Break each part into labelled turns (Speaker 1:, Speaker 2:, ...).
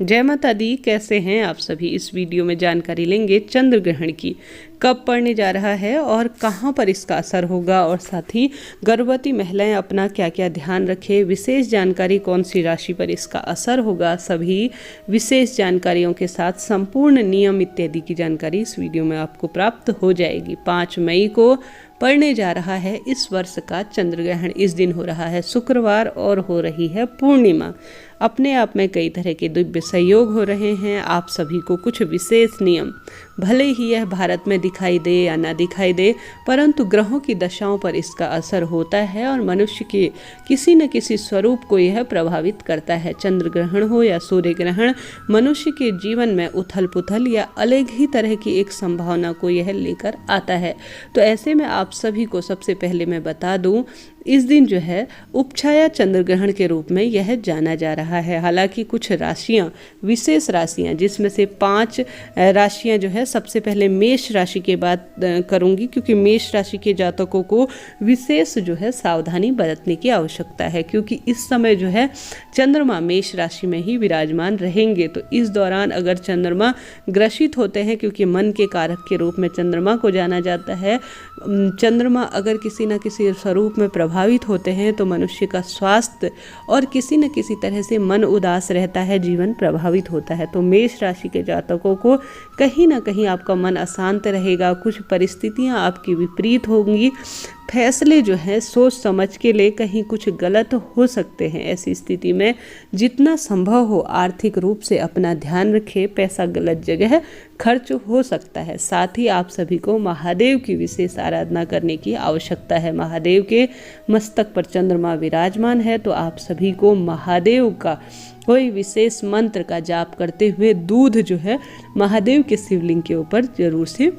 Speaker 1: जय माता दी। कैसे हैं आप सभी। इस वीडियो में जानकारी लेंगे चंद्र ग्रहण की, कब पड़ने जा रहा है और कहां पर इसका असर होगा, और साथ ही गर्भवती महिलाएं अपना क्या क्या ध्यान रखें। विशेष जानकारी कौन सी राशि पर इसका असर होगा, सभी विशेष जानकारियों के साथ संपूर्ण नियम इत्यादि की जानकारी इस वीडियो में आपको प्राप्त हो जाएगी। 5 मई को पड़ने जा रहा है इस वर्ष का चंद्र ग्रहण। इस दिन हो रहा है शुक्रवार और हो रही है पूर्णिमा। अपने आप में कई तरह के दिव्य संयोग हो रहे हैं। आप सभी को कुछ विशेष नियम, भले ही यह भारत में दिखाई दे या ना दिखाई दे, परंतु ग्रहों की दशाओं पर इसका असर होता है और मनुष्य के किसी न किसी स्वरूप को यह प्रभावित करता है। चंद्र ग्रहण हो या सूर्य ग्रहण, मनुष्य के जीवन में उथल पुथल या अलग ही तरह की एक संभावना को यह लेकर आता है। तो ऐसे में आप सभी को सबसे पहले मैं बता दूं, इस दिन जो है उपछाया चंद्र ग्रहण के रूप में यह जाना जा रहा है। हालांकि कुछ राशियां, विशेष राशियां, जिसमें से 5 राशियां जो है, सबसे पहले मेष राशि के बात करूंगी, क्योंकि मेष राशि के जातकों को विशेष जो है सावधानी बरतने की आवश्यकता है, क्योंकि इस समय जो है चंद्रमा मेष राशि में ही विराजमान रहेंगे। तो इस दौरान अगर चंद्रमा ग्रसित होते हैं, क्योंकि मन के कारक के रूप में चंद्रमा को जाना जाता है, चंद्रमा अगर किसी न किसी स्वरूप में प्रभावित होते हैं तो मनुष्य का स्वास्थ्य और किसी न किसी तरह से मन उदास रहता है, जीवन प्रभावित होता है। तो मेष राशि के जातकों को कहीं ना कहीं आपका मन अशांत रहेगा, कुछ परिस्थितियां आपकी विपरीत होंगी, फैसले जो है सोच समझ के ले कहीं कुछ गलत हो सकते हैं। ऐसी स्थिति में जितना संभव हो आर्थिक रूप से अपना ध्यान रखें। पैसा गलत जगह खर्च हो सकता है। साथ ही आप सभी को महादेव की विशेष आराधना करने की आवश्यकता है। महादेव के मस्तक पर चंद्रमा विराजमान है, तो आप सभी को महादेव का कोई विशेष मंत्र का जाप करते हुए दूध जो है महादेव के शिवलिंग के ऊपर जरूर से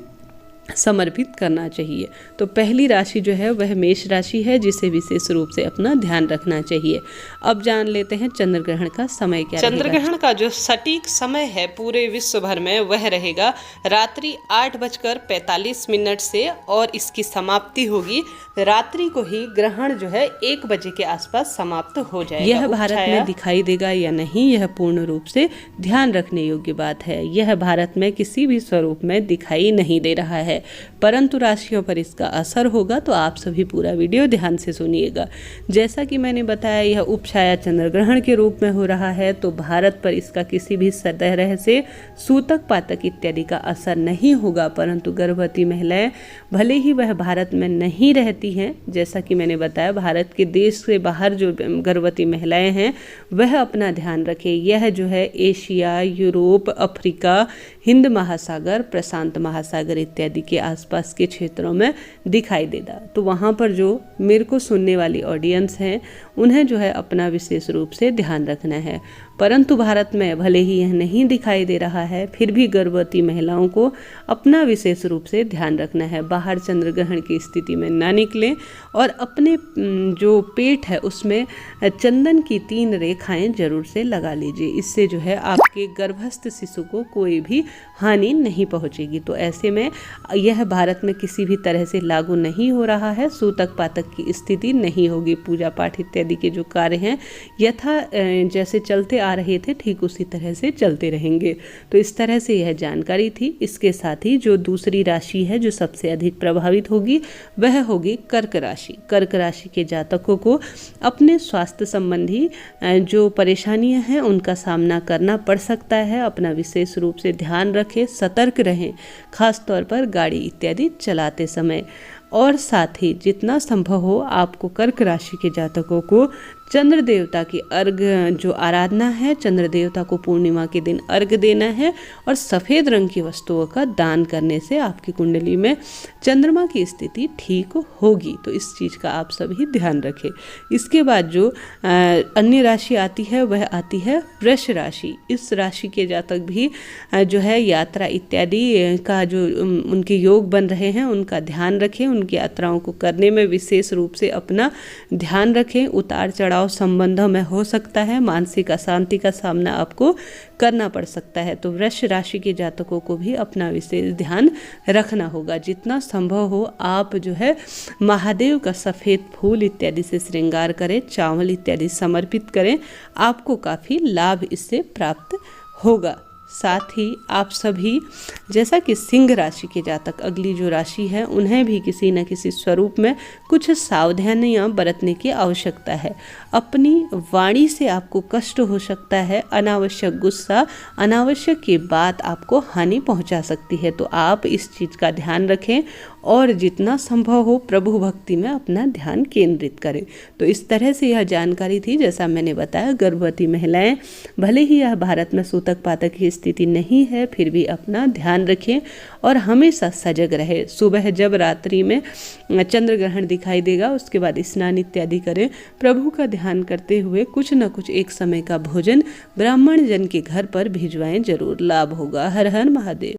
Speaker 1: समर्पित करना चाहिए। तो पहली राशि जो है वह मेष राशि है, जिसे विशेष रूप से अपना ध्यान रखना चाहिए। अब जान लेते हैं चंद्र ग्रहण का समय क्या रहेगा। चंद्र ग्रहण का जो सटीक समय है पूरे विश्व भर में वह रहेगा रात्रि 8:45 से, और इसकी समाप्ति होगी रात्रि को ही। ग्रहण जो है 1 बजे के आसपास समाप्त हो जाएगा। यह भारत में दिखाई देगा या नहीं, यह पूर्ण रूप से ध्यान रखने योग्य बात है। यह भारत में किसी भी स्वरूप में दिखाई नहीं दे रहा है, परंतु राशियों पर इसका असर होगा। तो आप सभी पूरा वीडियो ध्यान से सुनिएगा। जैसा कि मैंने बताया, यह उपछाया चंद्र ग्रहण के रूप में हो रहा है, तो भारत पर इसका किसी भी तरह से सूतक पातक इत्यादि का असर नहीं होगा। परंतु गर्भवती महिलाएं, भले ही वह भारत में नहीं रहती हैं, जैसा कि मैंने बताया, भारत के देश से बाहर जो गर्भवती महिलाएं हैं वह अपना ध्यान रखें। यह जो है एशिया, यूरोप, अफ्रीका, हिंद महासागर, प्रशांत महासागर इत्यादि के आसपास के क्षेत्रों में दिखाई देगा। तो वहाँ पर जो मेरे को सुनने वाली ऑडियंस हैं उन्हें जो है अपना विशेष रूप से ध्यान रखना है। परंतु भारत में भले ही यह नहीं दिखाई दे रहा है, फिर भी गर्भवती महिलाओं को अपना विशेष रूप से ध्यान रखना है। बाहर चंद्र ग्रहण की स्थिति में ना निकलें, और अपने जो पेट है उसमें चंदन की 3 रेखाएं जरूर से लगा लीजिए। इससे जो है आपके गर्भस्थ शिशु को कोई भी हानि नहीं पहुंचेगी। तो ऐसे में यह भारत में किसी भी तरह से लागू नहीं हो रहा है। सूतक पातक की स्थिति नहीं होगी। पूजा पाठ इत्यादि के जो कार्य हैं यथा जैसे चलते आ रहे थे ठीक उसी तरह से चलते रहेंगे। तो इस तरह से यह जानकारी थी। इसके साथ ही जो दूसरी राशि है जो सबसे अधिक प्रभावित होगी वह होगी कर्क राशि। कर्क राशि के जातकों को अपने स्वास्थ्य संबंधी जो परेशानियां हैं उनका सामना करना पड़ सकता है। अपना विशेष रूप से ध्यान रखें, सतर्क रहें, खास तौर पर गाड़ी इत्यादि चलाते समय। और साथ ही जितना संभव हो आपको कर्क राशि के जातकों को चंद्र देवता की अर्घ जो आराधना है, चंद्र देवता को पूर्णिमा के दिन अर्घ देना है, और सफ़ेद रंग की वस्तुओं का दान करने से आपकी कुंडली में चंद्रमा की स्थिति ठीक होगी। तो इस चीज़ का आप सभी ध्यान रखें। इसके बाद जो अन्य राशि आती है वह आती है वृष राशि। इस राशि के जातक भी जो है यात्रा इत्यादि का जो उनके योग बन रहे हैं उनका ध्यान रखें। उनकी यात्राओं को करने में विशेष रूप से अपना ध्यान रखें। उतार चढ़ाव संबंधों में हो सकता है, मानसिक अशांति का सामना आपको करना पड़ सकता है। तो वृष राशि के जातकों को भी अपना विशेष ध्यान रखना होगा। जितना संभव हो आप जो है महादेव का सफ़ेद फूल इत्यादि से श्रृंगार करें, चावल इत्यादि समर्पित करें, आपको काफ़ी लाभ इससे प्राप्त होगा। साथ ही आप सभी जैसा कि सिंह राशि के जातक अगली जो राशि है उन्हें भी किसी न किसी स्वरूप में कुछ सावधानियां बरतने की आवश्यकता है। अपनी वाणी से आपको कष्ट हो सकता है, अनावश्यक गुस्सा, अनावश्यक की बात आपको हानि पहुंचा सकती है, तो आप इस चीज़ का ध्यान रखें और जितना संभव हो प्रभु भक्ति में अपना ध्यान केंद्रित करें। तो इस तरह से यह जानकारी थी। जैसा मैंने बताया, गर्भवती महिलाएं भले ही यह भारत में सूतक पातक की स्थिति नहीं है, फिर भी अपना ध्यान रखें और हमेशा सजग रहे। सुबह जब रात्रि में चंद्र ग्रहण दिखाई देगा उसके बाद स्नान इत्यादि करें। प्रभु का ध्यान करते हुए कुछ न कुछ एक समय का भोजन ब्राह्मण जन के घर पर भिजवाएं, जरूर लाभ होगा। हर हर महादेव।